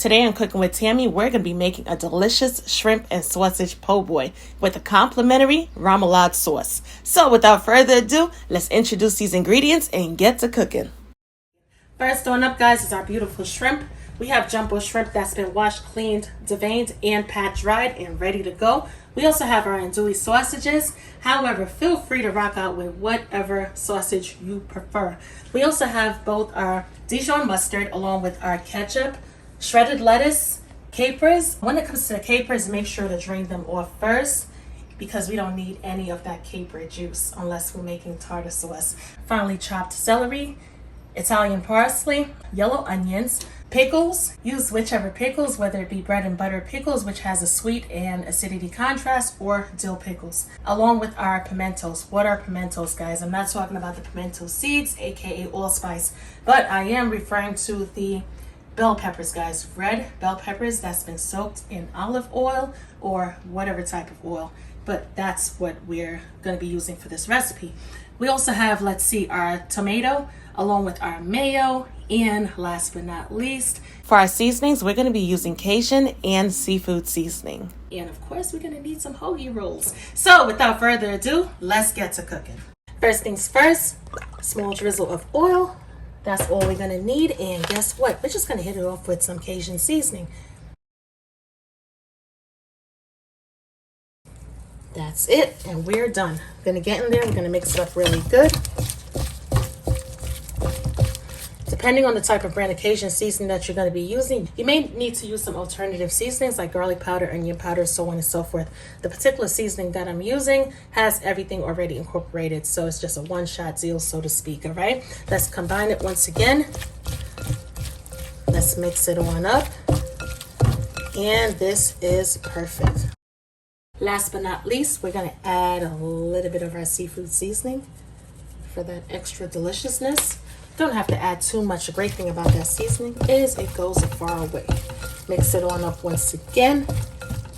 Today I'm cooking with Tammy. We're going to be making a delicious shrimp and sausage po' boy with a complimentary remoulade sauce. So without further ado, let's introduce these ingredients and get to cooking. First on up, guys, is our beautiful shrimp. We have jumbo shrimp that's been washed, cleaned, deveined, and pat dried and ready to go. We also have our andouille sausages. However, feel free to rock out with whatever sausage you prefer. We also have both our Dijon mustard along with our ketchup, shredded lettuce, capers. When it comes to the capers, make sure to drain them off first because we don't need any of that caper juice unless we're making tartar sauce. Finely chopped celery, Italian parsley, yellow onions, pickles. Use whichever pickles, whether it be bread and butter pickles, which has a sweet and acidity contrast, or dill pickles, along with our pimentos. What are pimentos, guys? I'm not talking about the pimento seeds, aka allspice, but I am referring to the bell peppers, guys. Red bell peppers that's been soaked in olive oil or whatever type of oil, but that's what we're going to be using for this recipe. We also have, let's see, our tomato along with our mayo, and last but not least, for our seasonings, we're going to be using Cajun and seafood seasoning. And of course, we're going to need some hoagie rolls. So without further ado, let's get to cooking. First things first, small drizzle of oil. That's all we're going to need. And guess what? We're just going to hit it off with some Cajun seasoning. That's it. And we're done. I'm going to get in there. We're going to mix it up really good. Depending on the type of brand of Cajun seasoning that you're going to be using, you may need to use some alternative seasonings like garlic powder, onion powder, so on and so forth. The particular seasoning that I'm using has everything already incorporated, so it's just a one-shot deal, so to speak, all right? Let's combine it once again. Let's mix it on up. And this is perfect. Last but not least, we're going to add a little bit of our seafood seasoning for that extra deliciousness. Don't have to add too much. The great thing about that seasoning is it goes a far way. Mix it on up once again,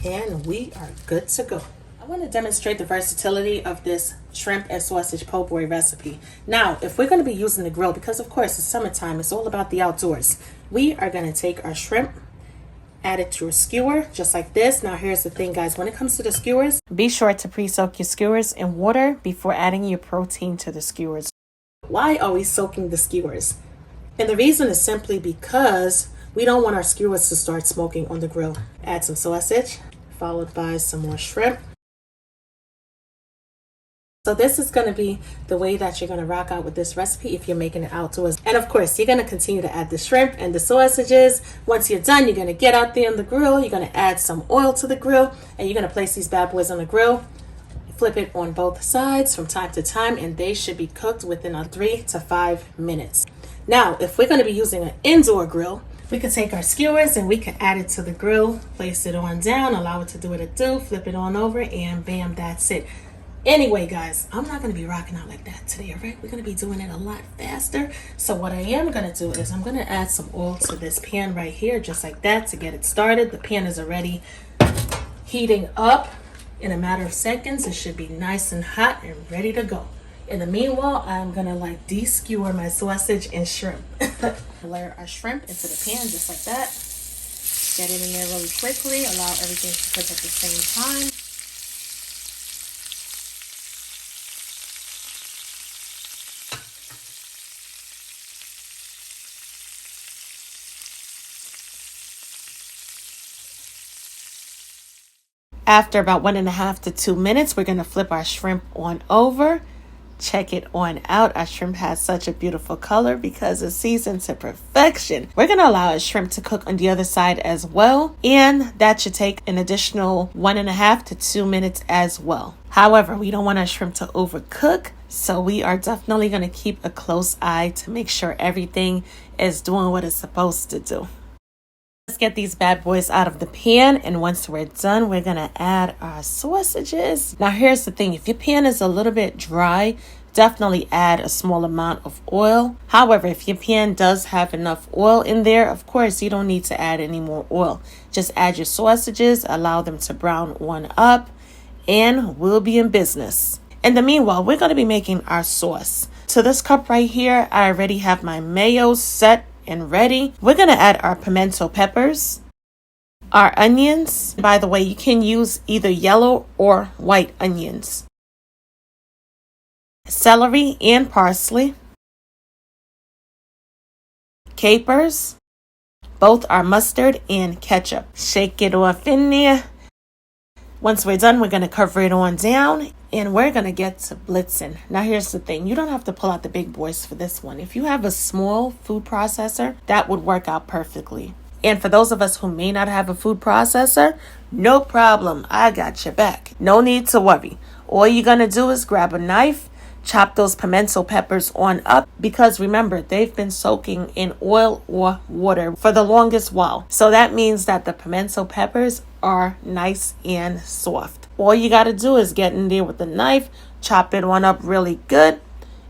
and we are good to go. I want to demonstrate the versatility of this shrimp and sausage po' boy recipe. Now, if we're going to be using the grill, because of course it's summertime, it's all about the outdoors, we are going to take our shrimp, add it to a skewer just like this. Now here's the thing, guys, when it comes to the skewers, be sure to pre-soak your skewers in water before adding your protein to the skewers. Why are we soaking the skewers? And the reason is simply because we don't want our skewers to start smoking on the grill. Add some sausage, followed by some more shrimp. So this is going to be the way that you're going to rock out with this recipe if you're making it outdoors. And of course, you're going to continue to add the shrimp and the sausages. Once you're done, you're going to get out there on the grill. You're going to add some oil to the grill, and you're going to place these bad boys on the grill. Flip it on both sides from time to time, and they should be cooked within 3 to 5 minutes. Now, if we're going to be using an indoor grill, we could take our skewers and we could add it to the grill, place it on down, allow it to do what it do, flip it on over, and bam, that's it. Anyway, guys, I'm not going to be rocking out like that today, all right? We're going to be doing it a lot faster. So what I am going to do is I'm going to add some oil to this pan right here, just like that, to get it started. The pan is already heating up. In a matter of seconds, it should be nice and hot and ready to go. In the meanwhile, I'm gonna de-skewer my sausage and shrimp. Layer our shrimp into the pan just like that. Get it in there really quickly. Allow everything to cook at the same time. After about 1.5 to 2 minutes, we're going to flip our shrimp on over. Check it on out. Our shrimp has such a beautiful color because it's seasoned to perfection. We're going to allow our shrimp to cook on the other side as well. And that should take an additional 1.5 to 2 minutes as well. However, we don't want our shrimp to overcook. So we are definitely going to keep a close eye to make sure everything is doing what it's supposed to do. Let's get these bad boys out of the pan, and once we're done, we're going to add our sausages. Now, here's the thing. If your pan is a little bit dry, definitely add a small amount of oil. However, if your pan does have enough oil in there, of course, you don't need to add any more oil. Just add your sausages, allow them to brown on up, and we'll be in business. In the meanwhile, we're going to be making our sauce. To this cup right here, I already have my mayo set and ready. We're going to add our pimento peppers, our onions. By the way, you can use either yellow or white onions. Celery and parsley. Capers. Both are mustard and ketchup. Shake it off in there. Once we're done, we're going to cover it on down and we're going to get to blitzing. Now, here's the thing. You don't have to pull out the big boys for this one. If you have a small food processor, that would work out perfectly. And for those of us who may not have a food processor, no problem. I got your back. No need to worry. All you're going to do is grab a knife, chop those pimento peppers on up, because remember, they've been soaking in oil or water for the longest while. So that means that the pimento peppers are nice and soft. All you got to do is get in there with the knife, chop it on up really good,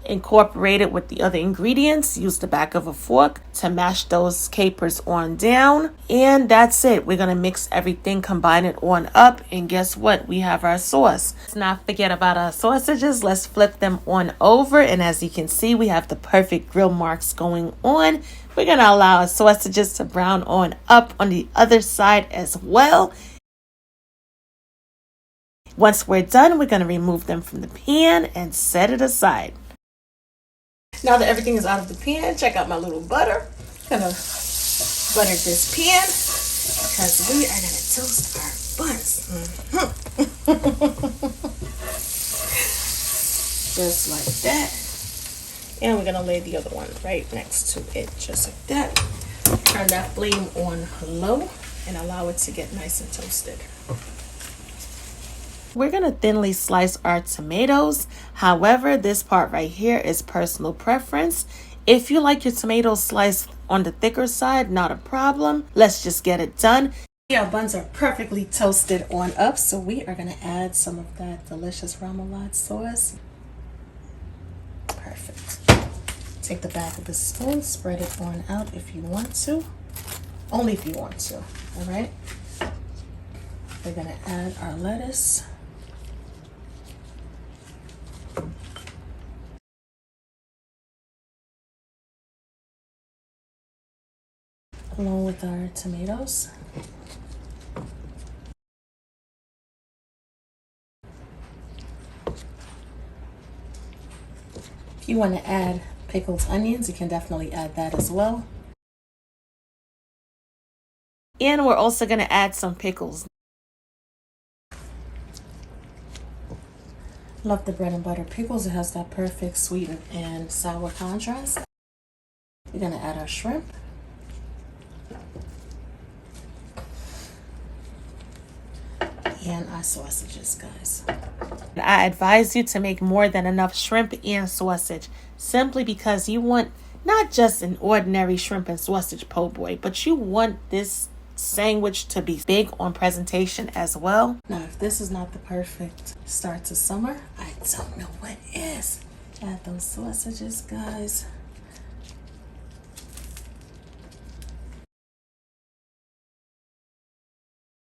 incorporate it with the other ingredients, use the back of a fork to mash those capers on down, and that's it. We're going to mix everything, combine it on up, and guess what? We have our sauce. Let's not forget about our sausages. Let's flip them on over, and as you can see, we have the perfect grill marks going on. We're going to allow our sausages to brown on up on the other side as well. Once we're done, we're going to remove them from the pan and set it aside. Now that everything is out of the pan, check out my little butter. I'm going to butter this pan because we are going to toast our buns. Just like that. And we're going to lay the other one right next to it, just like that. Turn that flame on low and allow it to get nice and toasted. We're going to thinly slice our tomatoes. However, this part right here is personal preference. If you like your tomatoes sliced on the thicker side, not a problem. Let's just get it done. Our buns are perfectly toasted on up, so we are going to add some of that delicious remoulade sauce. Perfect. Take the back of the spoon, spread it on out if you want to. Only if you want to, all right? We're going to add our lettuce. Along with our tomatoes. If you want to add pickled onions, you can definitely add that as well. And we're also going to add some pickles. Love the bread and butter pickles. It has that perfect sweet and sour contrast. We're going to add our shrimp. And our sausages, guys. I advise you to make more than enough shrimp and sausage, simply because you want not just an ordinary shrimp and sausage po' boy, but you want this sandwich to be big on presentation as well. Now, if this is not the perfect start to summer, I don't know what is. Add those sausages, guys.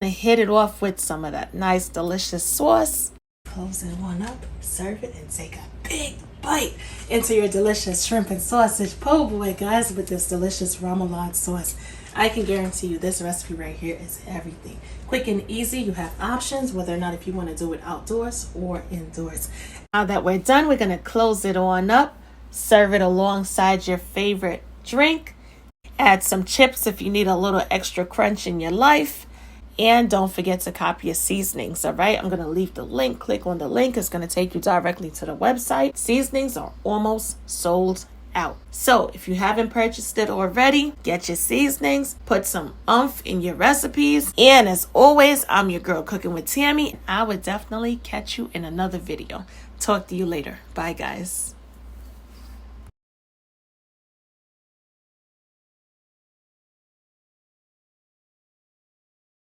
And hit it off with some of that nice delicious sauce. Close it one up, serve it, and take a big bite into your delicious shrimp and sausage po' boy, guys, with this delicious remoulade sauce. I can guarantee you this recipe right here is everything. Quick and easy. You have options whether or not if you want to do it outdoors or indoors. Now that we're done, we're going to close it on up, serve it alongside your favorite drink. Add some chips if you need a little extra crunch in your life. And don't forget to copy your seasonings, all right? I'm going to leave the link. Click on the link. It's going to take you directly to the website. Seasonings are almost sold out. So if you haven't purchased it already, get your seasonings. Put some oomph in your recipes. And as always, I'm your girl Cooking with Tammy. I would definitely catch you in another video. Talk to you later. Bye, guys.